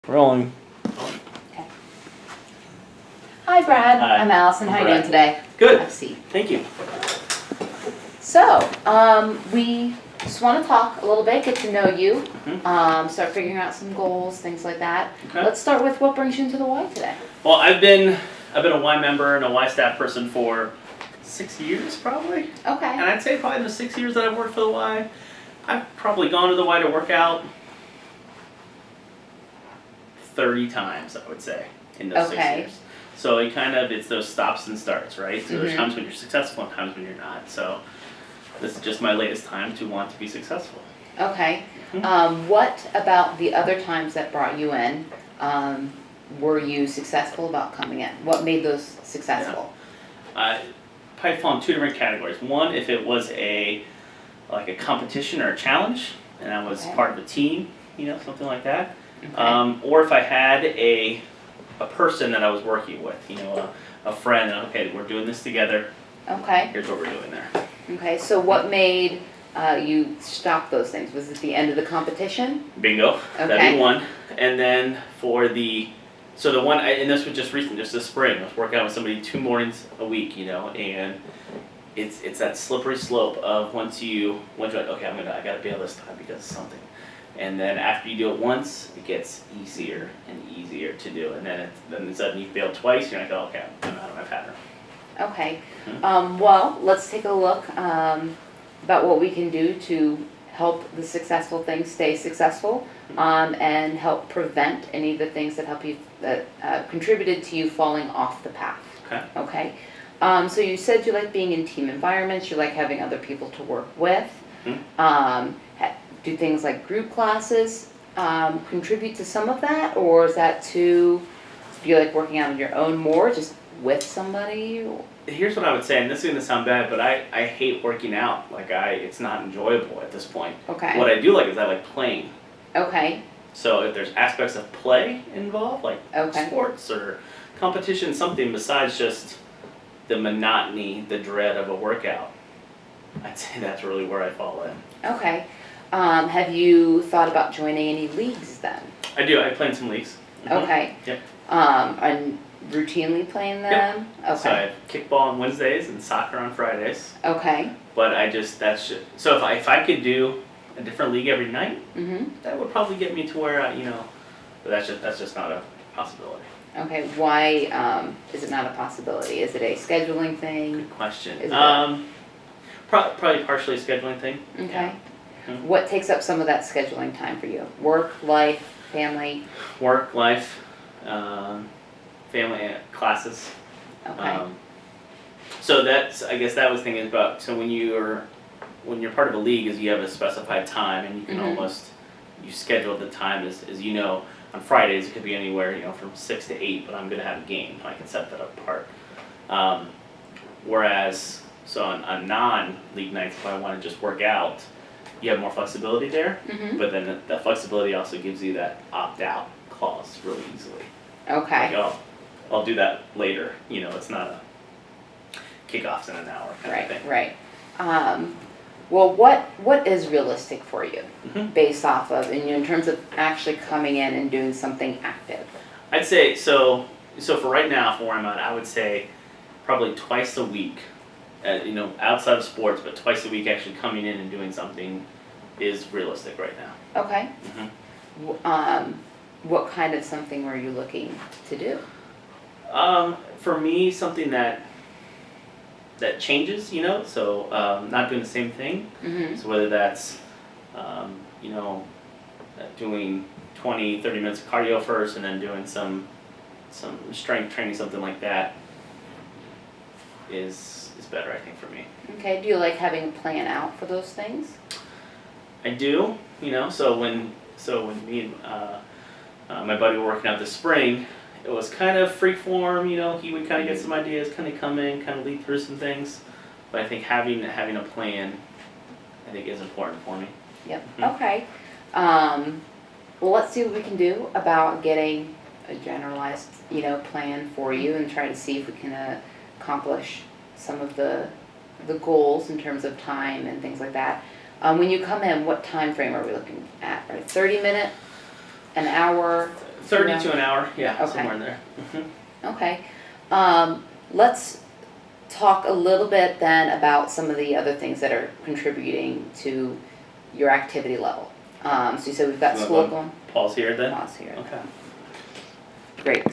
Rolling. Okay. Hi, Brad. Hi. I'm Allison. How I'm are you doing Brad. today? Good. Have a seat. Thank you. So, we just want to talk a little bit, get to know you, start figuring out some goals, things like that. Okay. Let's start with what brings you into the Y today. Well, I've been a Y member and a Y staff person for 6 years probably. Okay. And I'd say probably in the 6 years that I've worked for the Y, I've probably gone to the Y to work out 30 times, I would say, in those 6 Okay. years. So it's those stops and starts, right? So there's Mhm. times when you're successful and times when you're not. So this is just my latest time to want to be successful. Okay. Mhm. What about the other times that brought you in? Were you successful about coming in? What made those successful? I probably fall in two different categories. One, if it was like a competition or a challenge, and I was Okay. part of a team, something like that. Okay. Or if I had a person that I was working with, a friend, and okay, we're doing this together. Okay. Here's what we're doing there. Okay. So what made you stop those things? Was it the end of the competition? Bingo. That'd Okay. be one. And then so the one, and this was just recent, just this spring. I was working out with somebody 2 mornings a week, and it's that slippery slope of once you're like, okay, I gotta bail this time because of something. And then after you do it once, it gets easier and easier to do. And then suddenly you fail twice, you're like, oh, okay, I'm out of my pattern. Okay. Well, let's take a look about what we can do to help the successful things stay successful, and help prevent any of the things that contributed to you falling off the path. Okay. Okay. So you said you like being in team environments. You like having other people to work with. Do things like group classes contribute to some of that, or is that do you like working out on your own more, just with somebody? Here's what I would say, and this is gonna sound bad, but I hate working out. It's not enjoyable at this point. Okay. What I do like is I like playing. Okay. So if there's aspects of play involved, like Okay. sports or competition, something besides just the monotony, the dread of a workout, I'd say that's really where I fall in. Okay. Have you thought about joining any leagues then? I do. I play in some leagues. Okay. Yep. And routinely playing them? So I Okay. have kickball on Wednesdays and soccer on Fridays. Okay. But so if I could do a different league every night, Mhm. that would probably get me to where but that's just not a possibility. Okay. Why is it not a possibility? Is it a scheduling thing? Good question. Is it Probably partially a scheduling thing. Okay. Mhm. What takes up some of that scheduling time for you? Work, life, family? Work, life, family, classes. Okay. So I guess that was thinking about, so when you're part of a league is you have a specified time and you can you schedule the time as on Fridays it could be anywhere, from 6 to 8, but I'm gonna have a game. I can set that apart. Whereas, so on non-league nights, if I wanna just work out, you have more flexibility there, but then that flexibility also gives you that opt-out clause really easily. Okay. Like, oh, I'll do that later. It's not a kickoffs in an hour kind of thing. Right. Well, what is realistic for you, Mhm. based off of, and in terms of actually coming in and doing something active? I'd say so for right now, for where I'm at, I would say probably twice a week. Outside of sports, but twice a week actually coming in and doing something is realistic right now. Okay. Mhm. What kind of something were you looking to do? For me, something that changes, so not doing the same thing. Mm-hmm. So whether that's, doing 20, 30 minutes of cardio first and then doing some strength training, something like that is better, I think, for me. Okay. Do you like having a plan out for those things? I do, so when me and my buddy were working out this spring, it was kind of free form, he would kind of get some ideas, kind of come in, kind of lead through some things, but I think having a plan, I think, is important for me. Yep. Mhm. Okay. Well, let's see what we can do about getting a generalized, plan for you, and try to see if we can accomplish some of the goals in terms of time and things like that. When you come in, what time frame are we looking at? Right, 30-minute an hour? 30 Yeah. to an hour, yeah, Okay. somewhere in there. Okay. Let's talk a little bit then about some of the other things that are contributing to your activity level. So you said we've got You school want going, Pause here then. pause here. Okay. Great.